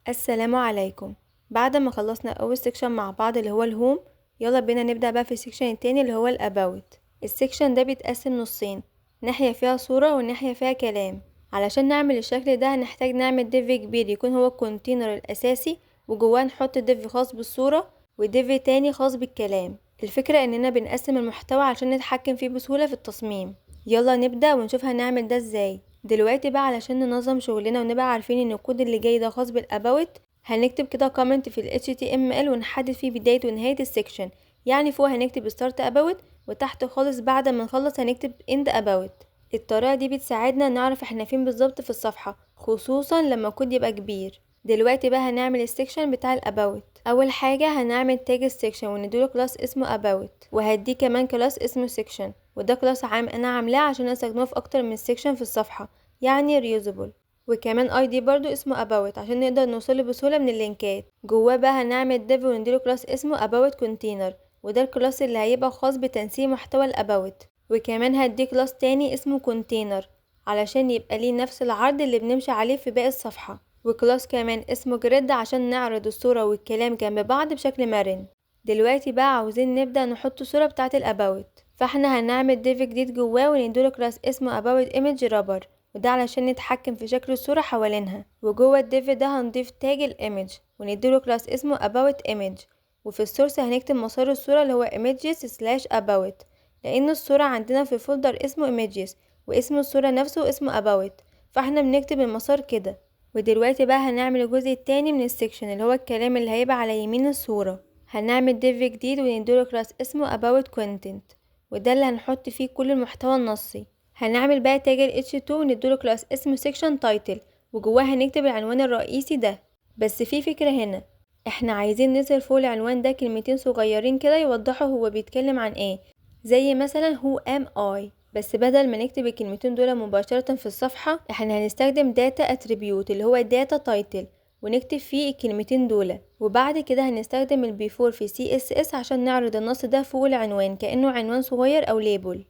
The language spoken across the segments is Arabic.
السلام عليكم. بعد ما خلصنا اول سيكشن مع بعض اللي هو الهوم، يلا بينا نبدأ بقى في السيكشن التاني اللي هو الاباوت. السيكشن ده بيتقسم نصين، ناحية فيها صورة وناحية فيها كلام. علشان نعمل الشكل ده هنحتاج نعمل ديف كبير يكون هو الكونتينر الاساسي، وجواه نحط ديف خاص بالصورة وديف تاني خاص بالكلام. الفكرة اننا بنقسم المحتوى عشان نتحكم فيه بسهولة في التصميم. يلا نبدأ ونشوف هنعمل ده ازاي. دلوقتي بقى علشان ننظم شغلنا ونبقى عارفين ان الكود اللي جاي ده خاص بالاباوت، هنكتب كده كومنت في ال HTML ونحدد فيه بداية ونهاية السكشن. يعني فوق هنكتب start about، وتحت خالص بعد ما نخلص هنكتب end about. الطريقة دي بتساعدنا نعرف احنا فين بالظبط في الصفحة، خصوصا لما الكود يبقى كبير. دلوقتي بقى هنعمل السكشن بتاع الاباوت. اول حاجة هنعمل تاج السكشن ونديله كلاس اسمه about، وهديه كمان كلاس اسمه section، وده كلاس عام انا عاملاه عشان استخدمه في اكتر من سكشن في الصفحة، يعني reusable. وكمان اي دي برضو اسمه about عشان نقدر نوصله بسهولة من اللينكات. جواه بقى هنعمل div ونديله كلاس اسمه about container، وده الكلاس اللي هيبقى خاص بتنسيق محتوى الاباوت. وكمان هديه كلاس تاني اسمه container علشان يبقى ليه نفس العرض اللي بنمشي عليه في باقي الصفحة. وكلاس كمان اسمه grid عشان نعرض الصورة والكلام جنب بعض بشكل مرن. دلوقتي بقى عاوزين نبدأ نحط الصورة بتاعة الاباوت، فاحنا هنعمل div جديد جواه ونديله كلاس اسمه about image wrapper، وده علشان نتحكم في شكل الصورة حوالينها. وجوه الديف ده هنضيف تاج الايمج ونديله كلاس اسمه about image. وفي السورس هنكتب مسار الصورة اللي هو images/about، لان الصورة عندنا في فولدر اسمه images واسم الصورة نفسه اسمه about، فاحنا بنكتب المسار كده. ودلوقتي بقى هنعمل الجزء التاني من السكشن اللي هو الكلام اللي هيبقى على يمين الصورة. هنعمل ديف جديد ونديله كلاس اسمه about content، وده اللي هنحط فيه كل المحتوى النصي. هنعمل بقى تاج ال H2 ونديله كلاس اسمه section title، وجواه هنكتب العنوان الرئيسي ده. بس في فكرة هنا، احنا عايزين نظهر فوق العنوان ده كلمتين صغيرين كده يوضحوا هو بيتكلم عن ايه، زي مثلا who am I. بس بدل ما نكتب الكلمتين دول مباشرة في الصفحة، احنا هنستخدم data attribute اللي هو data title ونكتب فيه الكلمتين دول. وبعد كده هنستخدم ال before في CSS عشان نعرض النص ده فوق العنوان كأنه عنوان صغير او ليبل.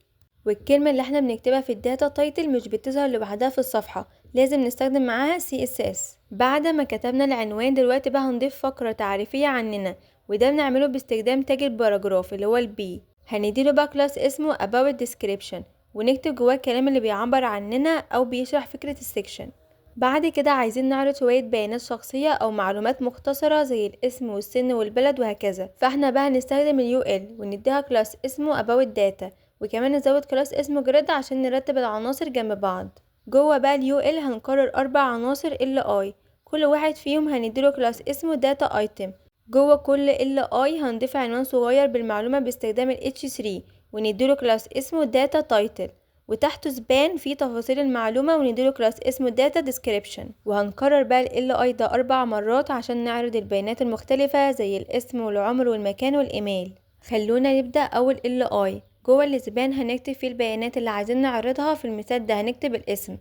والكلمة اللي احنا بنكتبها في الداتا تايتل مش بتظهر لوحدها في الصفحة، لازم نستخدم معاها CSS. بعد ما كتبنا العنوان دلوقتي بقى هنضيف فقرة تعريفية عننا، وده بنعمله باستخدام تاج الباراجراف اللي هو البي. هنديله بقى كلاس اسمه about description ونكتب جواه الكلام اللي بيعبر عننا او بيشرح فكرة السكشن. بعد كده عايزين نعرض شوية بيانات شخصية او معلومات مختصرة زي الاسم والسن والبلد وهكذا، فاحنا بقى هنستخدم ال UL ونديها كلاس اسمه about data، وكمان نزود كلاس اسمه جريد عشان نرتب العناصر جنب بعض. جوه بقى اليو ال هنكرر 4 عناصر ال اي، كل واحد فيهم هنديله كلاس اسمه داتا ايتم. جوه كل ال اي هنضيف عنوان صغير بالمعلومة باستخدام ال H3 ونديله كلاس اسمه داتا تايتل، وتحته سبان فيه تفاصيل المعلومة ونديله كلاس اسمه داتا ديسكريبشن. وهنكرر بقى ال اي ده 4 مرات عشان نعرض البيانات المختلفة زي الاسم والعمر والمكان والايميل. خلونا نبدأ اول ال اي. جوه الاسبان هنكتب فيه البيانات اللي عايزين نعرضها، في المثال ده هنكتب الاسم.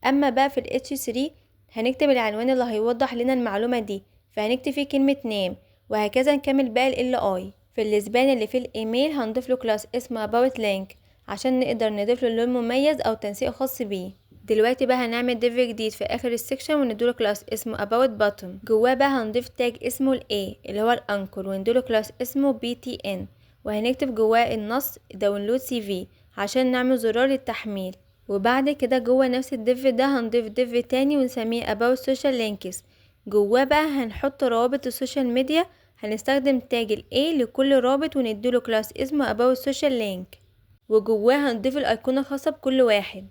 اما بقى في ال H3 هنكتب العنوان اللي هيوضح لنا المعلومة دي، فهنكتب فيه كلمة name، وهكذا نكمل باقي ال I. في الاسبان اللي فيه الايميل هنضيف له كلاس اسمه about link عشان نقدر نضيف له لون مميز او تنسيق خاص بيه. دلوقتي بقى هنعمل ديف جديد في اخر السكشن ونديله كلاس اسمه about button. جواه بقى هنضيف تاج اسمه ال A اللي هو الانكر ونديله كلاس اسمه BTN، وهنكتب جواه النص داونلود CV عشان نعمل زرار للتحميل. وبعد كده جوه نفس الديف ده هنضيف ديف تاني ونسميه about social links. جواه بقى هنحط روابط السوشيال ميديا، هنستخدم تاج ال A لكل رابط ونديله كلاس اسمه about social link، وجواه هنضيف الايقونة الخاصة بكل واحد.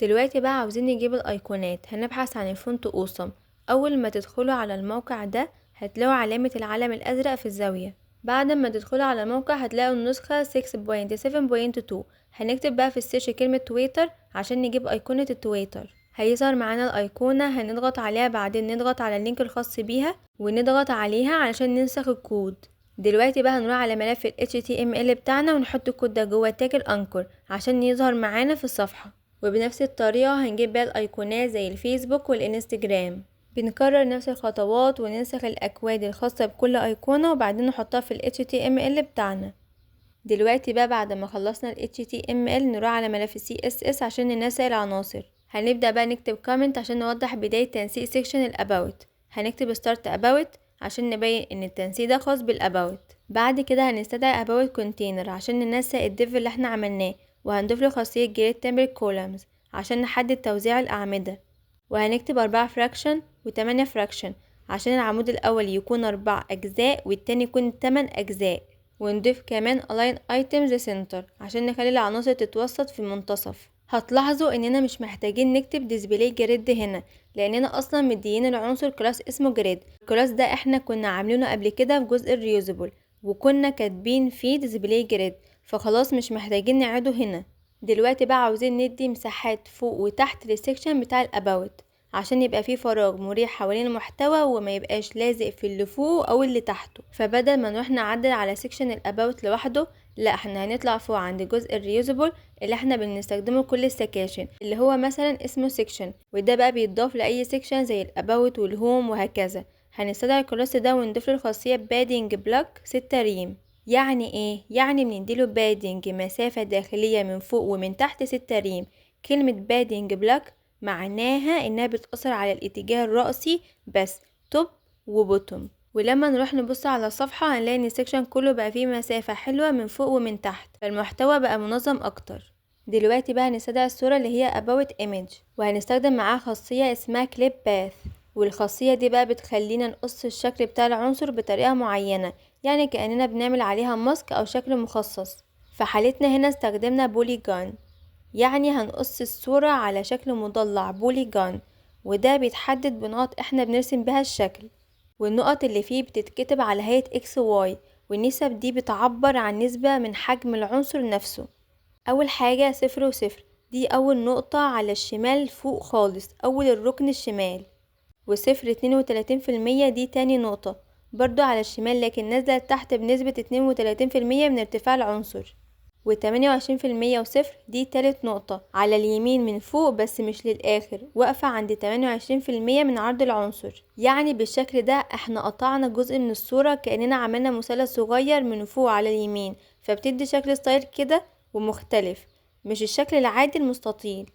دلوقتي بقى عاوزين نجيب الايقونات، هنبحث عن الفونت اوسم. اول ما تدخلوا على الموقع ده هتلاقوا علامة العلم الازرق في الزاوية. بعد ما تدخلوا على الموقع هتلاقوا النسخة 6.7.2. هنكتب بقى في السيرش كلمة تويتر عشان نجيب ايقونة التويتر. هيظهر معانا الايقونة، هنضغط عليها، بعدين نضغط على اللينك الخاص بيها ونضغط عليها علشان ننسخ الكود. دلوقتي بقى هنروح على ملف ال HTML بتاعنا ونحط الكود ده جوه تاج الانكر عشان يظهر معانا في الصفحة. وبنفس الطريقة هنجيب بقى الايقونات زي الفيسبوك والانستجرام. بنكرر نفس الخطوات وننسخ الاكواد الخاصة بكل ايقونة وبعدين نحطها في ال HTML بتاعنا. دلوقتي بقى بعد ما خلصنا ال HTML نروح على ملف CSS عشان ننسق العناصر. هنبدأ بقى نكتب كومنت عشان نوضح بداية تنسيق سيكشن الاباوت. هنكتب start about عشان نبين ان التنسيق ده خاص بالاباوت. بعد كده هنستدعي about container عشان ننسق الديف اللي احنا عملناه، وهنضيف له خاصية get template columns عشان نحدد توزيع الأعمدة. وهنكتب 4 fraction و8 fraction عشان العمود الأول يكون 4 أجزاء والتاني يكون 8 أجزاء. ونضيف كمان align items center عشان نخلي العناصر تتوسط في المنتصف. هتلاحظوا اننا مش محتاجين نكتب display grid هنا، لاننا اصلا مديين العنصر كلاس اسمه grid. الكلاس ده احنا كنا عاملينه قبل كده في جزء الريوزابل وكنا كاتبين فيه display grid، فخلاص مش محتاجين نعيده هنا. دلوقتي بقى عاوزين ندي مساحات فوق وتحت للسكشن بتاع الاباوت عشان يبقى فيه فراغ مريح حوالين المحتوى وما يبقاش لازق في اللي فوق او اللي تحته. فبدل ما نروح نعدل على سكشن الاباوت لوحده، لا احنا هنطلع فوق عند جزء الريوزابل اللي احنا بنستخدمه لكل السكاشن، اللي هو مثلا اسمه سكشن، وده بقى بيتضاف لاي سكشن زي الاباوت والهوم وهكذا. هنستدعي الكلاس ده ونضيف له الخاصيه بادنج بلوك 6 ريم. يعني ايه؟ يعني بنديله بادنج مسافه داخليه من فوق ومن تحت 6 ريم. كلمه بادنج بلوك معناها انها بتأثر على الاتجاه الرأسي بس، توب وبوتوم. ولما نروح نبص على الصفحة هنلاقي ان السكشن كله بقى فيه مسافة حلوة من فوق ومن تحت، فالمحتوى بقى منظم اكتر. دلوقتي بقى هنستدعي الصورة اللي هي about image، وهنستخدم معاها خاصية اسمها clip path. والخاصية دي بقى بتخلينا نقص الشكل بتاع العنصر بطريقة معينة، يعني كأننا بنعمل عليها ماسك او شكل مخصص. في حالتنا هنا استخدمنا بوليجون، يعني هنقص الصورة على شكل مضلع بوليجون، وده بيتحدد بنقط احنا بنرسم بها الشكل، والنقط اللي فيه بتتكتب على هيئة اكس واي، والنسب دي بتعبر عن نسبة من حجم العنصر نفسه. اول حاجة 0 و0، دي اول نقطة على الشمال فوق خالص، اول الركن الشمال. و0 32%، دي تاني نقطة برضو على الشمال لكن نازلة تحت بنسبة 32% من ارتفاع العنصر. و28% وصفر، دي تالت نقطة على اليمين من فوق بس مش للآخر، واقفة عند 28% من عرض العنصر. يعني بالشكل ده احنا قطعنا جزء من الصورة كأننا عملنا مثلث صغير من فوق على اليمين، فبتدي شكل ستايل كده ومختلف، مش الشكل العادي المستطيل.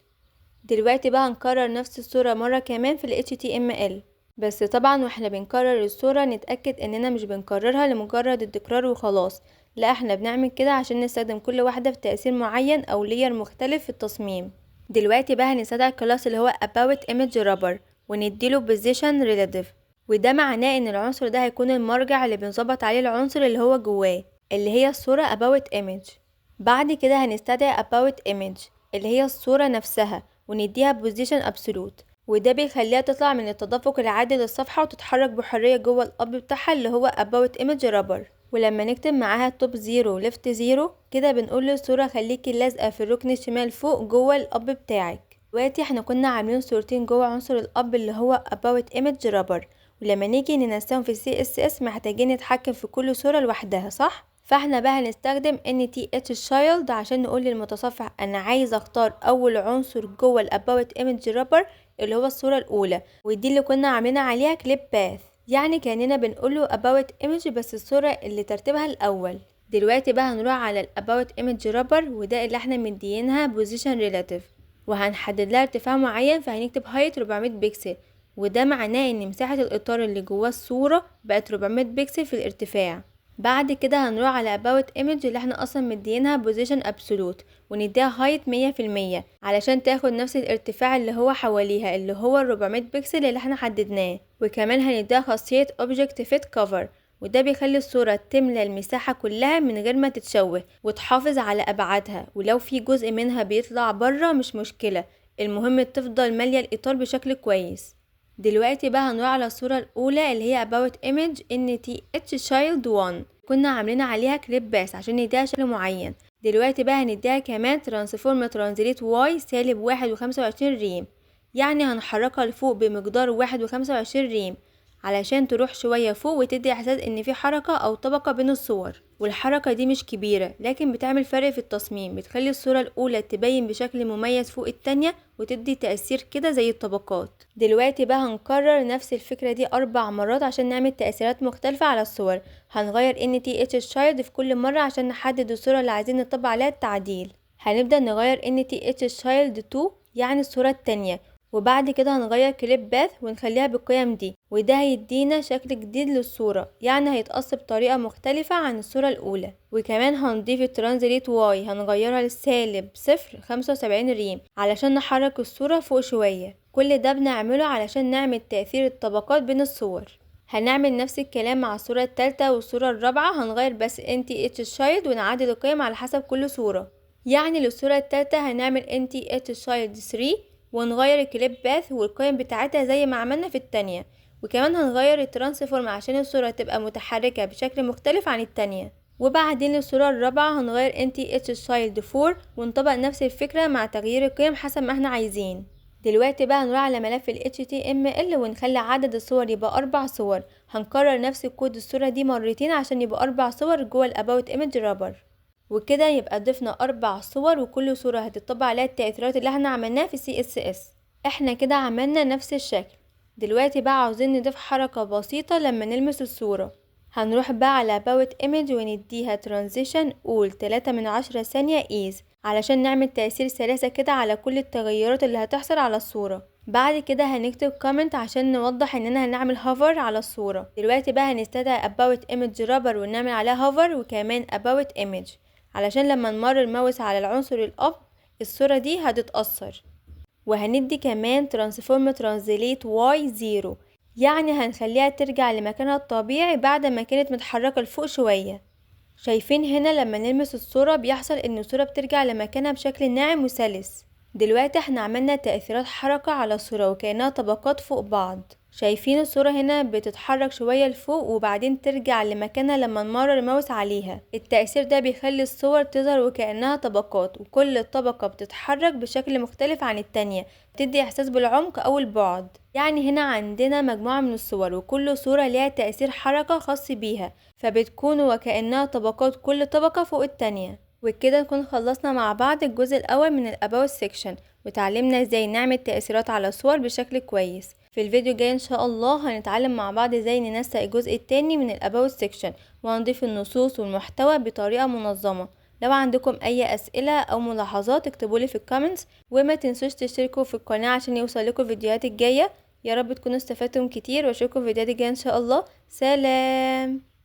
دلوقتي بقى هنكرر نفس الصورة مرة كمان في ال HTML، بس طبعا واحنا بنكرر الصورة نتأكد اننا مش بنكررها لمجرد التكرار وخلاص، لا احنا بنعمل كده عشان نستخدم كل واحدة في تأثير معين او لير مختلف في التصميم. دلوقتي بقى هنستدعي الكلاس اللي هو about image wrapper ونديله position relative، وده معناه ان العنصر ده هيكون المرجع اللي بنظبط عليه العنصر اللي هو جواه، اللي هي الصورة about image. بعد كده هنستدعي about image اللي هي الصورة نفسها ونديها position absolute، وده بيخليها تطلع من التدفق العادي للصفحة وتتحرك بحرية جوه الأب بتاعها اللي هو about image wrapper. ولما نكتب معاها top 0 left 0 كده بنقول للصورة خليكي لازقة في الركن الشمال فوق جوه الأب بتاعك. دلوقتي احنا كنا عاملين صورتين جوه عنصر الأب اللي هو about image wrapper، ولما نيجي ننسقهم في CSS محتاجين نتحكم في كل صورة لوحدها، صح؟ فاحنا بقى هنستخدم NTH child عشان نقول للمتصفح انا عايز اختار اول عنصر جوه الاباوت ايمج رابر اللي هو الصورة الاولى، ودي اللي كنا عاملين عليها كليب باث، يعني كاننا بنقوله about image بس الصورة اللي ترتيبها الاول. دلوقتي بقى هنروح على الاباوت ايمج رابر وده اللي احنا مدينها position relative، وهنحدد لها ارتفاع معين، فهنكتب height 400 بكسل، وده معناه ان مساحة الاطار اللي جوه الصورة بقت 400 بكسل في الارتفاع. بعد كده هنروح على about image اللي احنا اصلا مدينها position absolute ونديها height 100% علشان تاخد نفس الارتفاع اللي هو حواليها اللي هو 400 بكسل اللي احنا حددناه. وكمان هنديها خاصية object fit cover، وده بيخلي الصورة تملى المساحة كلها من غير ما تتشوه وتحافظ على ابعادها، ولو في جزء منها بيطلع بره مش مشكلة، المهم تفضل مالية الاطار بشكل كويس. دلوقتي بقى هنروح على الصورة الأولى اللي هي about image NTH child 1 كنا عاملين عليها كليب باس عشان نديها شكل معين. دلوقتي بقى هنديها كمان transform translate y سالب 1.25 ريم، يعني هنحركها لفوق بمقدار 1.25 ريم علشان تروح شوية فوق وتدي احساس ان في حركة او طبقة بين الصور، والحركة دي مش كبيرة لكن بتعمل فرق في التصميم، بتخلي الصورة الاولى تبين بشكل مميز فوق التانية وتدي تأثير كده زي الطبقات. دلوقتي بقى هنكرر نفس الفكرة دي 4 مرات عشان نعمل تأثيرات مختلفة على الصور. هنغير NTH child في كل مرة عشان نحدد الصورة اللي عايزين نطبق عليها التعديل. هنبدأ نغير NTH child 2 يعني الصورة التانية، وبعد كده هنغير كليب باث ونخليها بالقيم دي، وده هيدينا شكل جديد للصورة، يعني هيتقص بطريقة مختلفة عن الصورة الأولى. وكمان هنضيف الترانزليت واي، هنغيرها للسالب 0.75 ريم علشان نحرك الصورة فوق شوية. كل ده بنعمله علشان نعمل تأثير الطبقات بين الصور. هنعمل نفس الكلام مع الصورة التالتة والصورة الرابعة، هنغير بس NTH Child ونعدل القيم على حسب كل صورة. يعني للصورة التالتة هنعمل NTH Child 3 ونغير الكليب باث والقيم بتاعتها زي ما عملنا في التانية، وكمان هنغير الترانسفورم عشان الصورة تبقى متحركة بشكل مختلف عن التانية. وبعدين للصورة الرابعة هنغير NTH Child 4 ونطبق نفس الفكرة مع تغيير القيم حسب ما احنا عايزين. دلوقتي بقى هنروح على ملف ال HTML ونخلي عدد الصور يبقى 4 صور. هنكرر نفس الكود الصورة دي مرتين عشان يبقى 4 صور جوه ال About Image Wrapper. وكده يبقى ضفنا 4 صور، وكل صورة هتطبق عليها التأثيرات اللي احنا عملناها في CSS. احنا كده عملنا نفس الشكل. دلوقتي بقى عاوزين نضيف حركة بسيطة لما نلمس الصورة. هنروح بقى على About Image ونديها Transition قول 3/10 ثانية Ease علشان نعمل تأثير سلاسة كده على كل التغيرات اللي هتحصل على الصورة. بعد كده هنكتب comment عشان نوضح اننا هنعمل hover على الصورة. دلوقتي بقى هنستدعي About Image Wrapper ونعمل عليها hover وكمان About Image علشان لما نمرر الماوس على العنصر الأب الصورة دي هتتأثر. وهندي كمان Transform Translate Y 0، يعني هنخليها ترجع لمكانها الطبيعي بعد ما كانت متحركة لفوق شوية. شايفين هنا لما نلمس الصورة بيحصل ان الصورة بترجع لمكانها بشكل ناعم وسلس. دلوقتي احنا عملنا تأثيرات حركة على الصورة وكأنها طبقات فوق بعض. شايفين الصورة هنا بتتحرك شوية لفوق وبعدين ترجع لمكانها لما نمرر الماوس عليها. التأثير ده بيخلي الصور تظهر وكأنها طبقات، وكل طبقة بتتحرك بشكل مختلف عن التانية، بتدي احساس بالعمق او البعد. يعني هنا عندنا مجموعة من الصور وكل صورة ليها تأثير حركة خاص بيها، فبتكون وكأنها طبقات كل طبقة فوق التانية. وبكده نكون خلصنا مع بعض الجزء الأول من الأباوت سيكشن وتعلمنا ازاي نعمل تأثيرات على الصور بشكل كويس. في الفيديو الجاي ان شاء الله هنتعلم مع بعض ازاي ننسق الجزء التاني من الأباوت سيكشن وهنضيف النصوص والمحتوى بطريقة منظمة. لو عندكم اي اسئلة او ملاحظات اكتبولي في الكومنتس، وما تنسوش تشتركوا في القناة عشان يوصلكوا الفيديوهات الجاية. يا رب تكونوا استفدتم كتير، واشوفكم في الفيديوهات الجاية ان شاء الله. سلام.